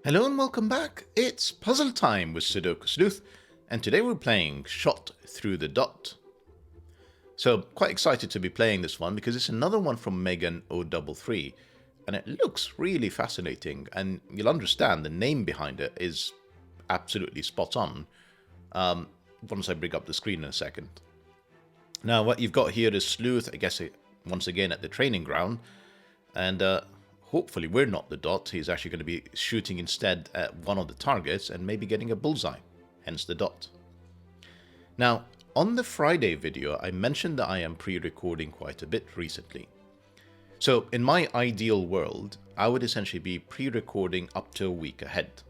Hello and welcome back. It's puzzle time with Sudoku Sleuth, and today we're playing Shot Through the Dot. So, quite excited to be playing this one because it's another one from Megan 033, and it looks really fascinating, and you'll understand the name behind it is absolutely spot on once I bring up the screen in a second. Now, what you've got here is Sleuth, I guess, once again at the training ground, and hopefully we're not the dot. He's actually going to be shooting instead at one of the targets and maybe getting a bullseye, hence the dot. Now, on the Friday video, I mentioned that I am pre-recording quite a bit recently. So in my ideal world, I would essentially be pre-recording up to a week ahead,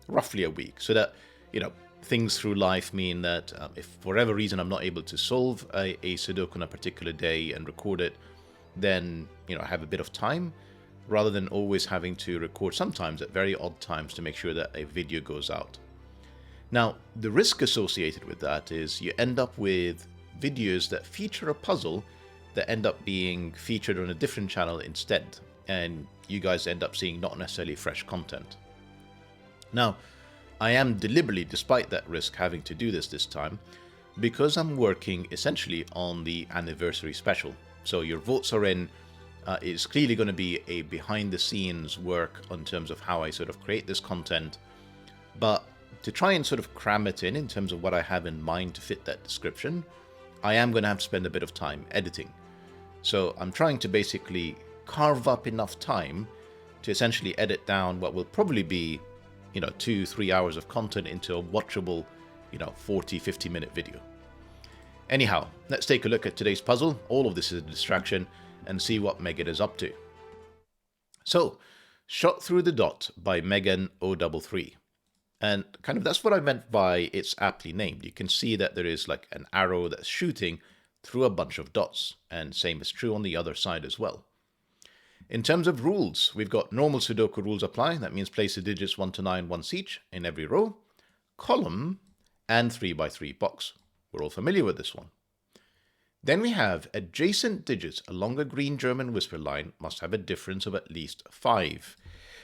roughly a week, so that, things through life mean that if for whatever reason I'm not able to solve a Sudoku on a particular day and record it, then, I have a bit of time, rather than always having to record sometimes at very odd times to make sure that a video goes out. Now, the risk associated with that is you end up with videos that feature a puzzle that end up being featured on a different channel instead, and you guys end up seeing not necessarily fresh content. Now, I am deliberately, despite that risk, having to do this time, because I'm working essentially on the anniversary special. So your votes are in. It's clearly going to be a behind-the-scenes work in terms of how I sort of create this content, but to try and sort of cram it in terms of what I have in mind to fit that description, I am going to have to spend a bit of time editing. So I'm trying to basically carve up enough time to essentially edit down what will probably be, 2-3 hours of content into a watchable, 40-50 minute video. Anyhow, let's take a look at today's puzzle. All of this is a distraction, and see what Megan is up to. So, Shot Through the Dot by Megan 033. And kind of that's what I meant by it's aptly named. You can see that there is like an arrow that's shooting through a bunch of dots, and same is true on the other side as well. In terms of rules, we've got normal Sudoku rules apply. That means place the digits 1 to 9 once each in every row, column, and 3x3 box. We're all familiar with this one. Then we have adjacent digits along a green German whisper line must have a difference of at least 5.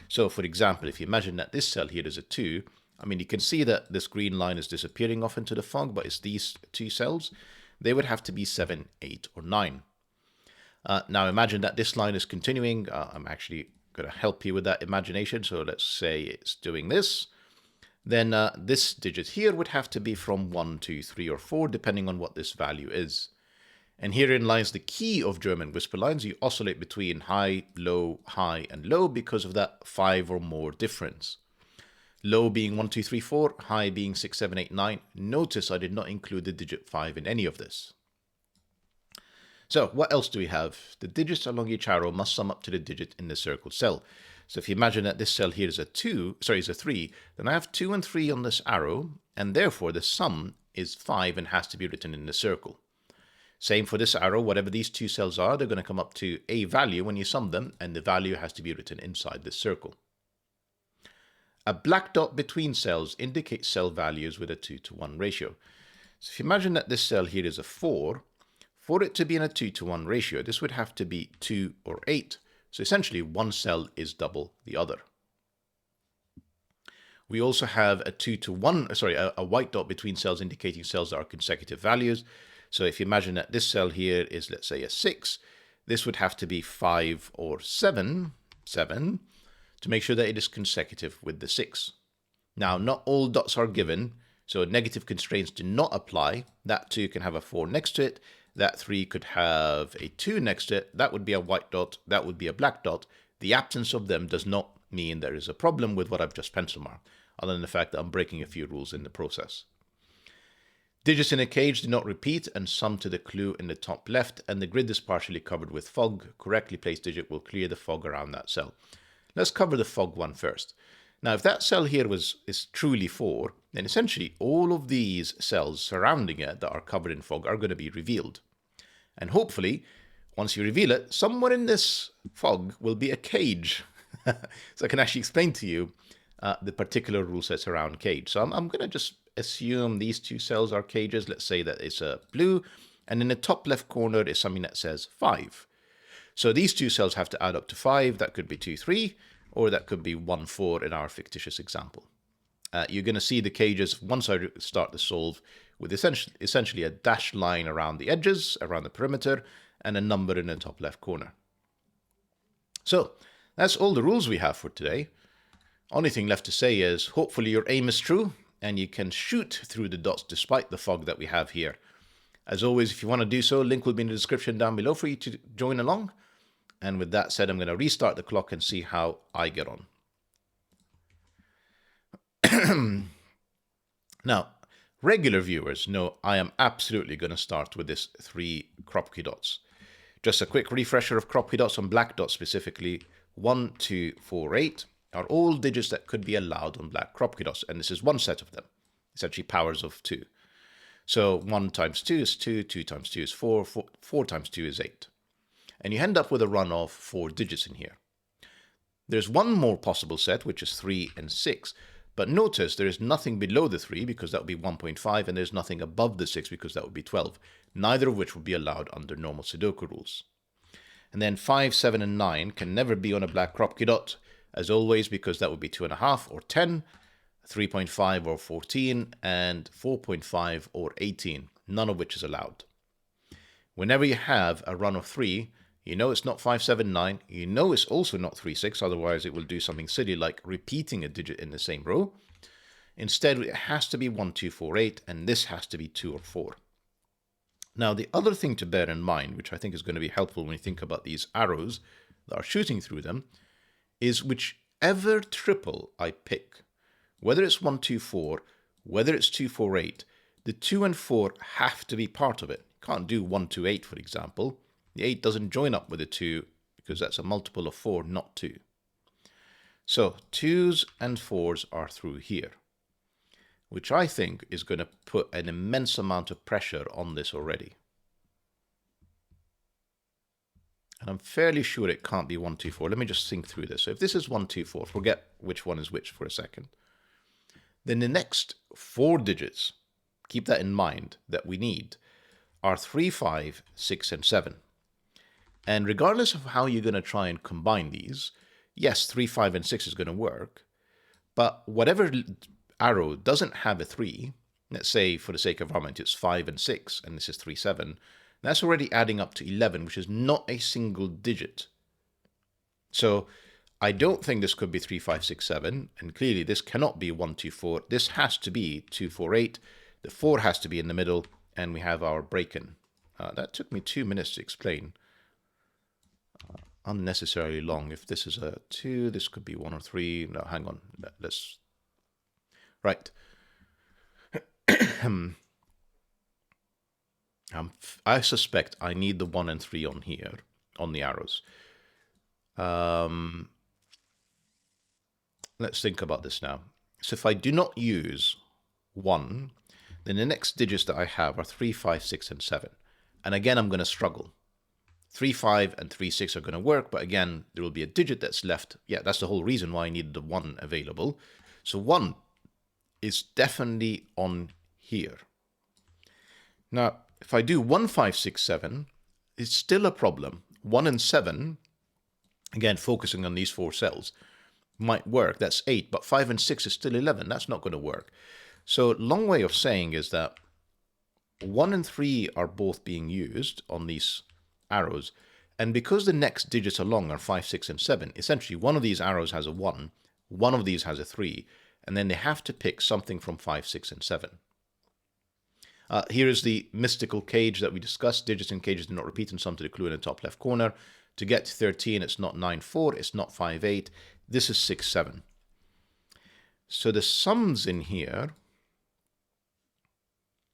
So for example, if you imagine that this cell here is a 2, you can see that this green line is disappearing off into the fog, but it's these two cells. They would have to be 7, 8, or 9. Now imagine that this line is continuing. I'm actually going to help you with that imagination. So let's say it's doing this. Then this digit here would have to be from 1, 2, 3, or 4, depending on what this value is. And herein lies the key of German whisper lines. You oscillate between high, and low because of that 5 or more difference. Low being 1, 2, 3, 4, high being 6, 7, 8, 9. Notice I did not include the digit 5 in any of this. So what else do we have? The digits along each arrow must sum up to the digit in the circled cell. So if you imagine that this cell here is a 3, then I have 2 and 3 on this arrow, and therefore the sum is 5 and has to be written in the circle. Same for this arrow, whatever these two cells are, they're going to come up to a value when you sum them, and the value has to be written inside this circle. A black dot between cells indicates cell values with a 2-to-1 ratio. So if you imagine that this cell here is a 4, for it to be in a 2-to-1 ratio, this would have to be 2 or 8. So essentially, one cell is double the other. We also have a white dot between cells indicating cells that are consecutive values. So if you imagine that this cell here is, let's say, a 6, this would have to be 5 or 7, to make sure that it is consecutive with the 6. Now, not all dots are given, so negative constraints do not apply. That 2 can have a 4 next to it. That 3 could have a 2 next to it. That would be a white dot. That would be a black dot. The absence of them does not mean there is a problem with what I've just pencil marked, other than the fact that I'm breaking a few rules in the process. Digits in a cage do not repeat and sum to the clue in the top left, and the grid is partially covered with fog. Correctly placed digit will clear the fog around that cell. Let's cover the fog one first. Now, if that cell here is truly 4, then essentially all of these cells surrounding it that are covered in fog are going to be revealed. And hopefully, once you reveal it, somewhere in this fog will be a cage. So I can actually explain to you the particular rule sets around cage. So I'm going to just assume these two cells are cages. Let's say that it's a blue, and in the top left corner is something that says 5. So these two cells have to add up to 5. That could be 2, 3, or that could be 1, 4 in our fictitious example. You're going to see the cages once I start the solve with essentially a dashed line around the edges, around the perimeter, and a number in the top left corner. So that's all the rules we have for today. Only thing left to say is hopefully your aim is true and you can shoot through the dots despite the fog that we have here. As always, if you want to do so, link will be in the description down below for you to join along. And with that said, I'm going to restart the clock and see how I get on. Now, regular viewers know I am absolutely going to start with this 3 Kropki dots. Just a quick refresher of Kropki dots on black dots specifically. 1, 2, 4, 8 are all digits that could be allowed on black Kropki dots, and this is one set of them. It's actually powers of 2. So 1 times 2 is 2, 2 times 2 is 4, 4 times 2 is 8. And you end up with a run of 4 digits in here. There's one more possible set, which is 3 and 6. But notice there is nothing below the 3 because that would be 1.5, and there's nothing above the 6 because that would be 12, neither of which would be allowed under normal Sudoku rules. And then 5, 7, and 9 can never be on a black Kropki dot, as always, because that would be 2.5 or 10, 3.5 or 14, and 4.5 or 18, none of which is allowed. Whenever you have a run of 3, you know it's not 5, 7, 9. You know it's also not 3, 6. Otherwise, it will do something silly like repeating a digit in the same row. Instead, it has to be 1, 2, 4, 8. And this has to be 2 or 4. Now, the other thing to bear in mind, which I think is going to be helpful when you think about these arrows that are shooting through them, is whichever triple I pick, whether it's 1, 2, 4, whether it's 2, 4, 8, the 2 and 4 have to be part of it. You can't do 1, 2, 8, for example. The 8 doesn't join up with the 2 because that's a multiple of 4, not 2. So 2s and 4s are through here, which I think is going to put an immense amount of pressure on this already. And I'm fairly sure it can't be 1, 2, 4. Let me just think through this. So if this is 1, 2, 4, forget which one is which for a second. Then the next 4 digits, keep that in mind, that we need are 3, 5, 6, and 7. And regardless of how you're going to try and combine these, yes, 3, 5, and 6 is going to work. But whatever arrow doesn't have a 3, let's say for the sake of argument it's 5 and 6, and this is 3, 7, that's already adding up to 11, which is not a single digit. So I don't think this could be 3, 5, 6, 7, and clearly this cannot be 1, 2, 4. This has to be 2, 4, 8. The 4 has to be in the middle, and we have our break-in. That took me 2 minutes to explain. Unnecessarily long. If this is a 2, this could be 1 or 3. No, hang on. Let's... Right. I suspect I need the 1 and 3 on here, on the arrows. Let's think about this now. So if I do not use 1, then the next digits that I have are 3, 5, 6, and 7. And again, I'm going to struggle. 3, 5, and 3, 6 are going to work, but again, there will be a digit that's left. Yeah, that's the whole reason why I needed the 1 available. So 1 is definitely on here. Now, if I do 1, 5, 6, 7, it's still a problem. 1 and 7, again, focusing on these 4 cells, might work. That's 8, but 5 and 6 is still 11. That's not going to work. So long way of saying is that 1 and 3 are both being used on these arrows, and because the next digits along are 5, 6, and 7, essentially one of these arrows has a 1, one of these has a 3, and then they have to pick something from 5, 6, and 7. Here is the mystical cage that we discussed. Digits in cages do not repeat, and some to the clue in the top left corner. To get to 13, it's not 9, 4, it's not 5, 8. This is 6, 7. So the sums in here,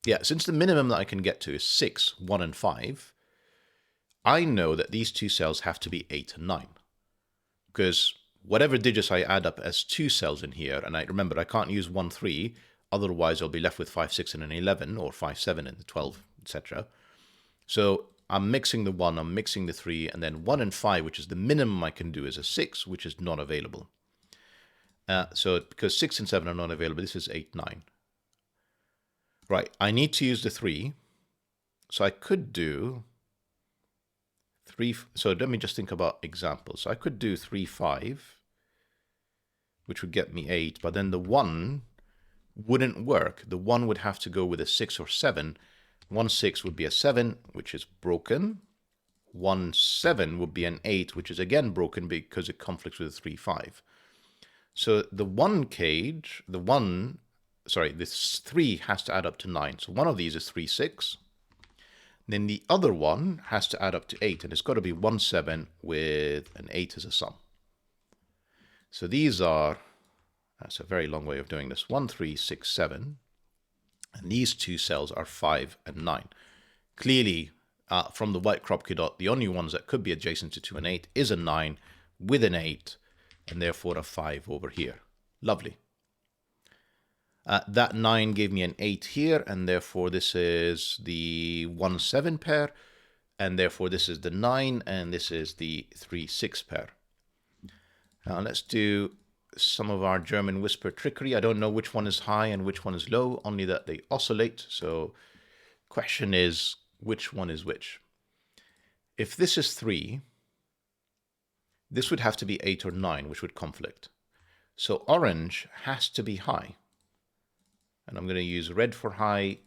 yeah, since the minimum that I can get to is 6, 1, and 5, I know that these 2 cells have to be 8 and 9. Because whatever digits I add up as 2 cells in here, and remember, I can't use 1, 3, otherwise I'll be left with 5, 6, and an 11, or 5, 7, and 12, etc. So I'm mixing the 1, I'm mixing the 3, and then 1 and 5, which is the minimum I can do, is a 6, which is not available. So because 6 and 7 are not available, this is 8, 9. Right, I need to use the 3. So I could do 3. So let me just think about examples. So I could do 3, 5. which would get me 8, but then the 1 wouldn't work. The 1 would have to go with a 6 or 7. 1 6 would be a 7, which is broken. 1 7 would be an 8, which is again broken because it conflicts with a 3 5. So the 1 cage, this 3 has to add up to 9. So one of these is 3 6. Then the other one has to add up to 8, and it's got to be 1 7 with an 8 as a sum. So these are, that's a very long way of doing this, 1 3 6 7. And these two cells are 5 and 9. Clearly, from the white Kropki dot, the only ones that could be adjacent to 2 and 8 is a 9 with an 8, and therefore a 5 over here. Lovely. That 9 gave me an 8 here, and therefore this is the 1 7 pair, and therefore this is the 9, and this is the 3 6 pair. Now let's do some of our German whisper trickery. I don't know which one is high and which one is low, only that they oscillate. So question is, which one is which? If this is 3, this would have to be 8 or 9, which would conflict. So orange has to be high. And I'm going to use red for high.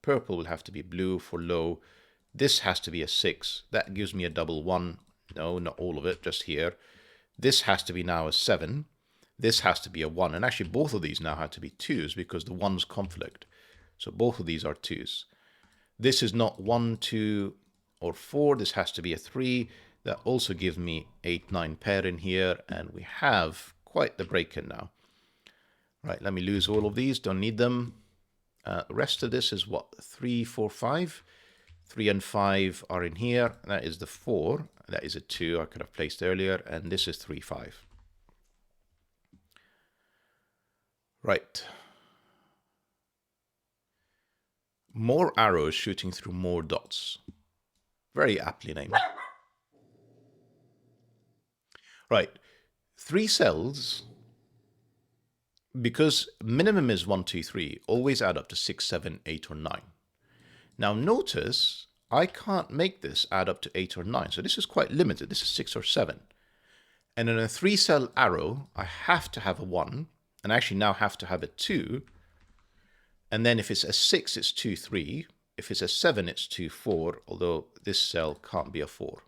Purple will have to be blue for low. This has to be a 6. That gives me a double 1. No, not all of it, just here. This has to be now a 7. This has to be a 1. And actually, both of these now have to be 2s because the 1s conflict. So both of these are 2s. This is not 1, 2, or 4. This has to be a 3. That also gives me 8, 9 pair in here. And we have quite the break-in now. Right, let me lose all of these. Don't need them. The rest of this is what? 3, 4, 5. 3 and 5 are in here. That is the 4. That is a 2 I could have placed earlier. And this is 3, 5. Right. More arrows shooting through more dots. Very aptly named. Right. 3 cells, because minimum is 1, 2, 3, always add up to 6, 7, 8, or 9. Now notice, I can't make this add up to 8 or 9. So this is quite limited. This is 6 or 7. And in a 3-cell arrow, I have to have a 1. And I actually now have to have a 2. And then if it's a 6, it's 2, 3. If it's a 7, it's 2, 4. Although this cell can't be a 4.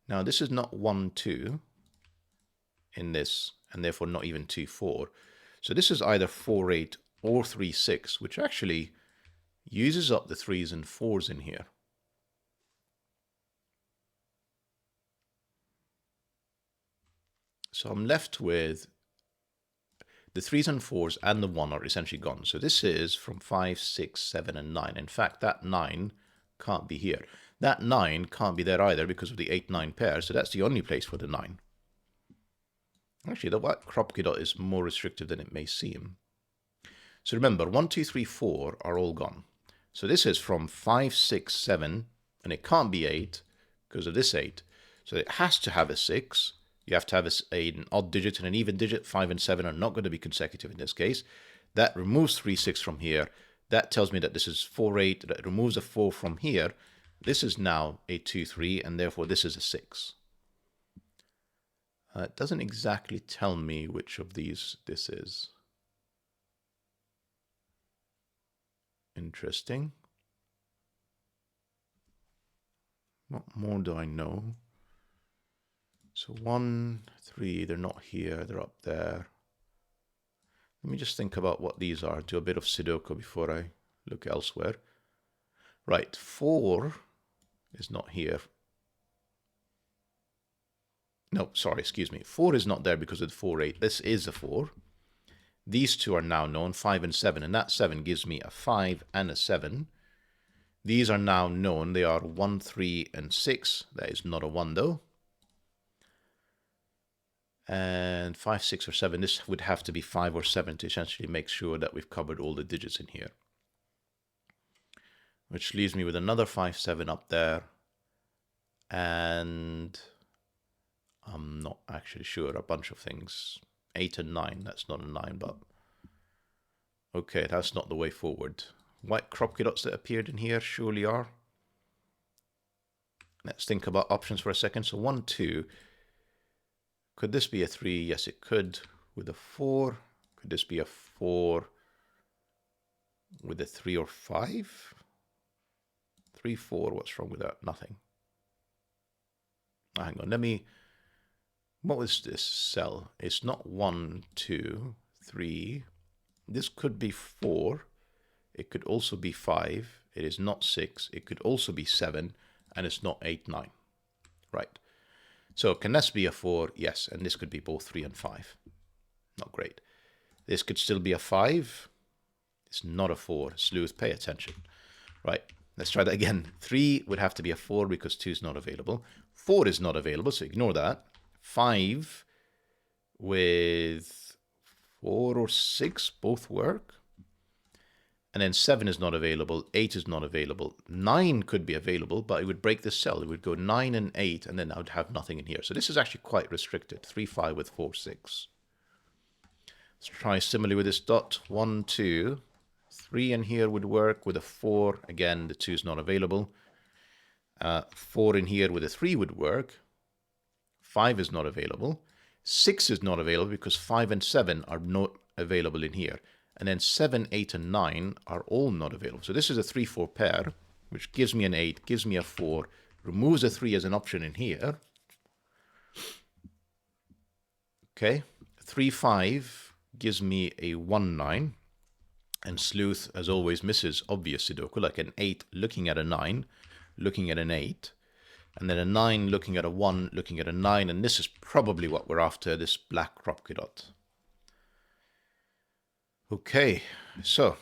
Now this is not 1, 2 in this, and therefore not even 2, 4. So this is either 4, 8 or 3, 6, which actually uses up the 3s and 4s in here. So I'm left with the 3s and 4s and the 1 are essentially gone. So this is from 5, 6, 7, and 9. In fact, that 9 can't be here. That 9 can't be there either because of the 8, 9 pair. So that's the only place for the 9. Actually, the white Kropki dot is more restrictive than it may seem. So remember, 1, 2, 3, 4 are all gone. So this is from 5, 6, 7, and it can't be 8 because of this 8. So it has to have a 6. You have to have an odd digit and an even digit. 5 and 7 are not going to be consecutive in this case. That removes 3, 6 from here. That tells me that this is 4, 8. That removes a 4 from here. This is now a 2, 3, and therefore this is a 6. It doesn't exactly tell me which of these this is. Interesting. What more do I know? So 1, 3, they're not here, they're up there. Let me just think about what these are, do a bit of Sudoku before I look elsewhere. Right, 4 is not here. No, sorry, excuse me. 4 is not there because of the 4, 8. This is a 4. These two are now known, 5 and 7, and that 7 gives me a 5 and a 7. These are now known. They are 1, 3, and 6. That is not a 1, though. And 5, 6, or 7. This would have to be 5 or 7 to essentially make sure that we've covered all the digits in here. Which leaves me with another 5, 7 up there. And I'm not actually sure. A bunch of things. 8 and 9. That's not a 9, but okay, that's not the way forward. White Kropki dots that appeared in here surely are. Let's think about options for a second. So 1, 2. Could this be a 3? Yes, it could. With a 4. Could this be a 4 with a 3 or 5? 3, 4. What's wrong with that? Nothing. Oh, hang on. Let me... What was this cell? It's not 1, 2, 3. This could be 4. It could also be 5. It is not 6. It could also be 7. And it's not 8, 9. Right. So can this be a 4? Yes. And this could be both 3 and 5. Not great. This could still be a 5. It's not a 4. Sleuth, pay attention. Right. Let's try that again. 3 would have to be a 4 because 2 is not available. 4 is not available, so ignore that. 5 with 4 or 6 both work. And then 7 is not available. 8 is not available. 9 could be available, but it would break this cell. It would go 9 and 8, and then I would have nothing in here. So this is actually quite restricted. 3, 5 with 4, 6. Let's try similarly with this dot. 1, 2. 3 in here would work with a 4. Again, the 2 is not available. 4 in here with a 3 would work. 5 is not available. 6 is not available because 5 and 7 are not available in here. And then 7, 8, and 9 are all not available. So this is a 3, 4 pair, which gives me an 8, gives me a 4, removes a 3 as an option in here. Okay, 3, 5 gives me a 1, 9. And Sleuth, as always, misses obvious Sudoku, like an 8 looking at a 9, looking at an 8. And then a 9 looking at a 1, looking at a 9. And this is probably what we're after, this black Kropki dot. Okay, so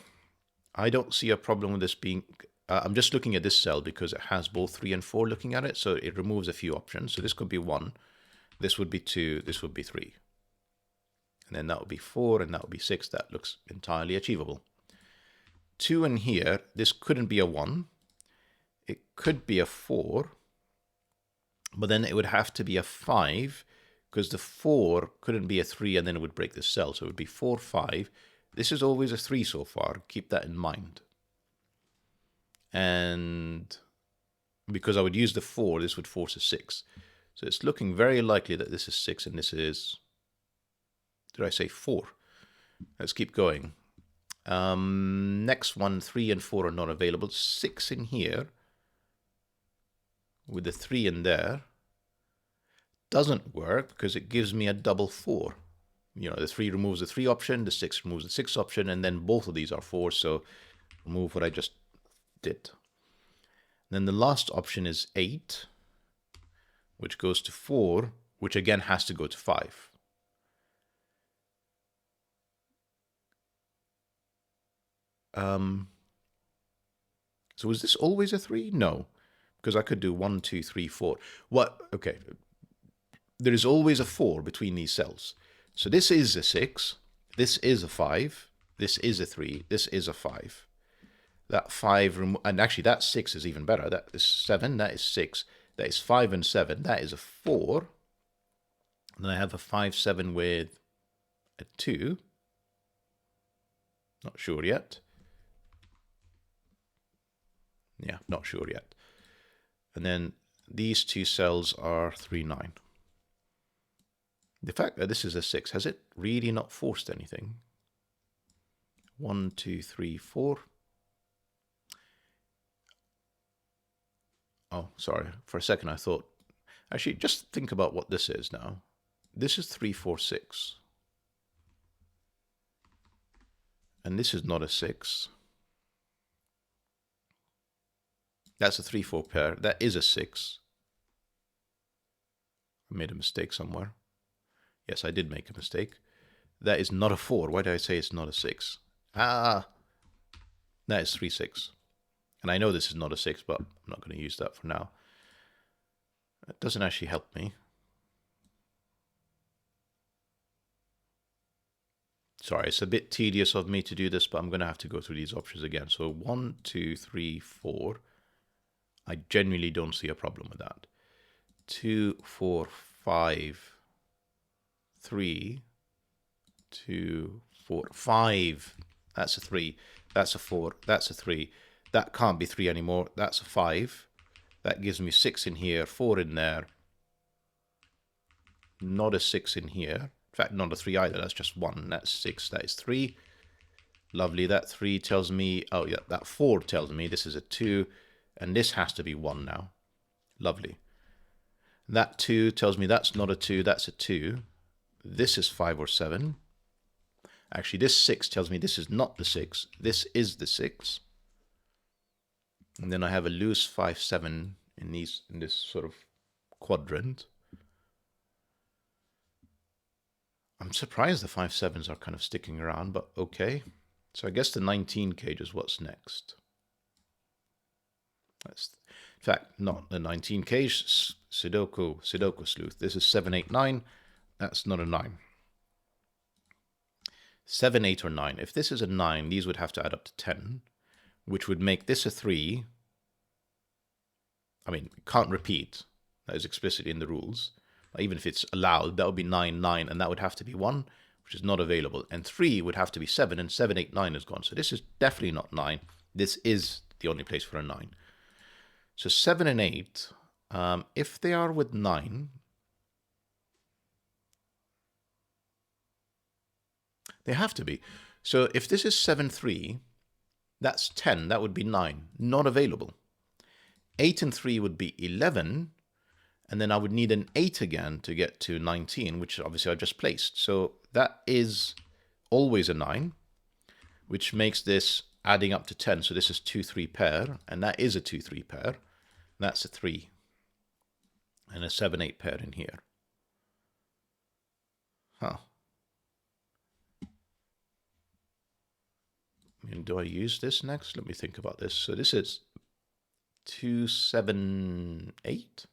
I don't see a problem with this being... I'm just looking at this cell because it has both 3 and 4 looking at it. So it removes a few options. So this could be 1. This would be 2. This would be 3. And then that would be 4 and that would be 6. That looks entirely achievable. 2 in here, this couldn't be a 1. It could be a 4. But then it would have to be a 5 because the 4 couldn't be a 3 and then it would break the cell. So it would be 4, 5. This is always a 3 so far. Keep that in mind. And because I would use the 4, this would force a 6. So it's looking very likely that this is 6 and this is... Did I say 4? Let's keep going. Next one, 3 and 4 are not available. 6 in here with the 3 in there doesn't work because it gives me a double 4. You know, the 3 removes the 3 option, the 6 removes the 6 option, and then both of these are 4, so remove what I just did. Then the last option is 8, which goes to 4, which again has to go to 5. So was this always a 3? No, because I could do 1, 2, 3, 4. What? Okay. There is always a 4 between these cells. So this is a 6. This is a 5. This is a 3. This is a 5. That 5, and actually that 6 is even better. That is 7. That is 6. That is 5 and 7. That is a 4. And then I have a 5, 7 with a 2. Not sure yet. Yeah, not sure yet. And then these 2 cells are 3, 9. The fact that this is a 6, has it really not forced anything? 1, 2, 3, 4. Oh, sorry. For a second I thought... Actually, just think about what this is now. This is 3, 4, 6. And this is not a 6. That's a 3, 4 pair. That is a 6. I made a mistake somewhere. Yes, I did make a mistake. That is not a 4. Why did I say it's not a 6? Ah! That is 3, 6. And I know this is not a 6, but I'm not going to use that for now. It doesn't actually help me. Sorry, it's a bit tedious of me to do this, but I'm going to have to go through these options again. So 1, 2, 3, 4. I genuinely don't see a problem with that. 2, 4, 5, 3, 2, 4, 5. That's a 3. That's a 4. That's a 3. That can't be 3 anymore. That's a 5. That gives me 6 in here, 4 in there. Not a 6 in here. In fact, not a 3 either. That's just 1. That's 6. That is 3. Lovely. That 3 tells me... Oh, yeah. That 4 tells me this is a 2. And this has to be 1 now. Lovely. That 2 tells me that's not a 2. That's a 2. This is 5 or 7. Actually, this 6 tells me this is not the 6. This is the 6. And then I have a loose 5, 7 in this sort of quadrant. I'm surprised the 5, 7s are kind of sticking around, but okay. So I guess the 19 cage is what's next. In fact, not the 19 cage. Sudoku Sleuth. This is 7, 8, 9. That's not a 9. 7, 8, or 9. If this is a 9, these would have to add up to 10, which would make this a 3. I mean, can't repeat. That is explicitly in the rules. Even if it's allowed, that would be 9, 9, and that would have to be 1, which is not available. And 3 would have to be 7, and 7, 8, 9 is gone. So this is definitely not 9. This is the only place for a 9. So 7 and 8, if they are with 9, they have to be. So if this is 7, 3, that's 10. That would be 9. Not available. 8 and 3 would be 11. And then I would need an 8 again to get to 19, which obviously I just placed. So that is always a 9, which makes this adding up to 10. So this is 2, 3 pair, and that is a 2, 3 pair. That's a 3. And a 7, 8 pair in here. Huh. I mean, do I use this next? Let me think about this. So this is 2, 7, 8.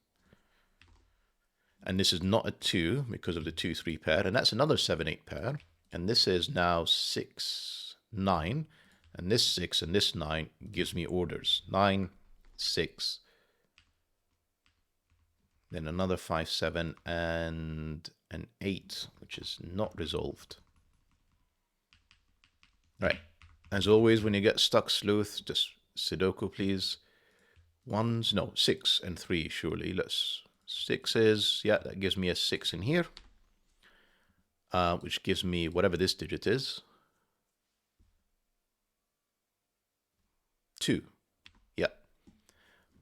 And this is not a 2 because of the 2, 3 pair. And that's another 7, 8 pair. And this is now 6, 9. And this 6 and this 9 gives me orders. 9, 6. Then another 5, 7, and an 8, which is not resolved. Right. As always, when you get stuck, Sleuth, just Sudoku, please. 1s, no, 6 and 3, surely. Let's... 6 is, yeah, that gives me a 6 in here, which gives me whatever this digit is. 2. Yeah.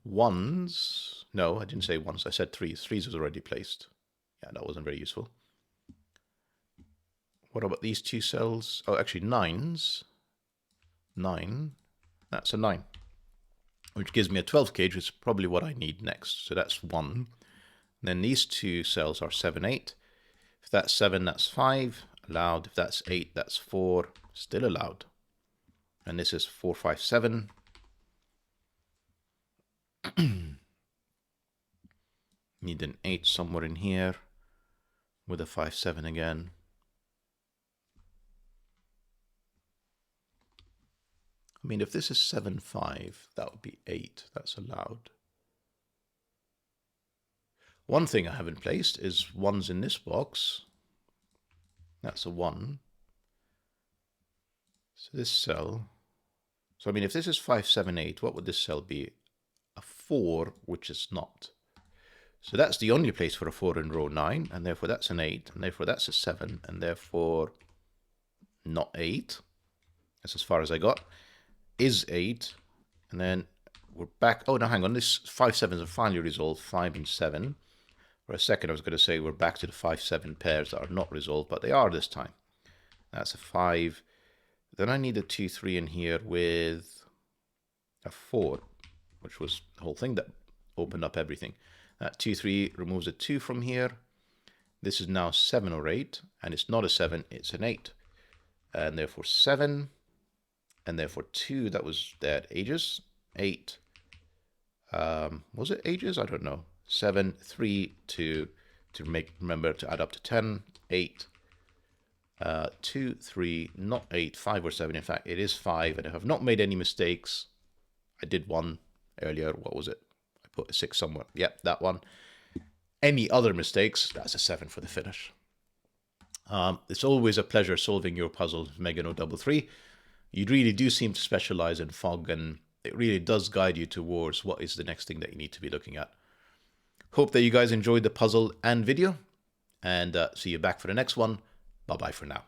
1s, no, I didn't say 1s, I said 3s. 3s was already placed. Yeah, that wasn't very useful. What about these 2 cells? Oh, actually 9s. 9, that's a 9, which gives me a 12 cage, which is probably what I need next. So that's 1. Then these 2 cells are 7, 8. If that's 7, that's 5, allowed. If that's 8, that's 4, still allowed. And this is 4, 5, 7. Need an 8 somewhere in here with a 5, 7 again. I mean, if this is 7, 5, that would be 8. That's allowed. One thing I haven't placed is 1s in this box. That's a 1. So this cell. So I mean, if this is 5, 7, 8, what would this cell be? A 4, which is not. So that's the only place for a 4 in row 9, and therefore that's an 8, and therefore that's a 7, and therefore not 8. That's as far as I got. Is 8, and then we're back. Oh, no, hang on. This 5, 7s are finally resolved, 5 and 7. For a second, I was going to say we're back to the 5, 7 pairs that are not resolved, but they are this time. That's a 5. Then I need a 2, 3 in here with a 4, which was the whole thing that opened up everything. That 2, 3 removes a 2 from here. This is now 7 or 8, and it's not a 7, it's an 8. And therefore 7, and therefore 2, that was there at ages. 8, was it ages? I don't know. 7, 3, 2, remember to add up to 10, 8, 2, 3, not 8, 5 or 7. In fact, it is 5, and if I've not made any mistakes, I did one earlier. What was it? I put a 6 somewhere. Yep, that one. Any other mistakes, that's a 7 for the finish. It's always a pleasure solving your puzzles, Megan033. You really do seem to specialize in fog, and it really does guide you towards what is the next thing that you need to be looking at. Hope that you guys enjoyed the puzzle and video. and see you back for the next one. Bye bye for now.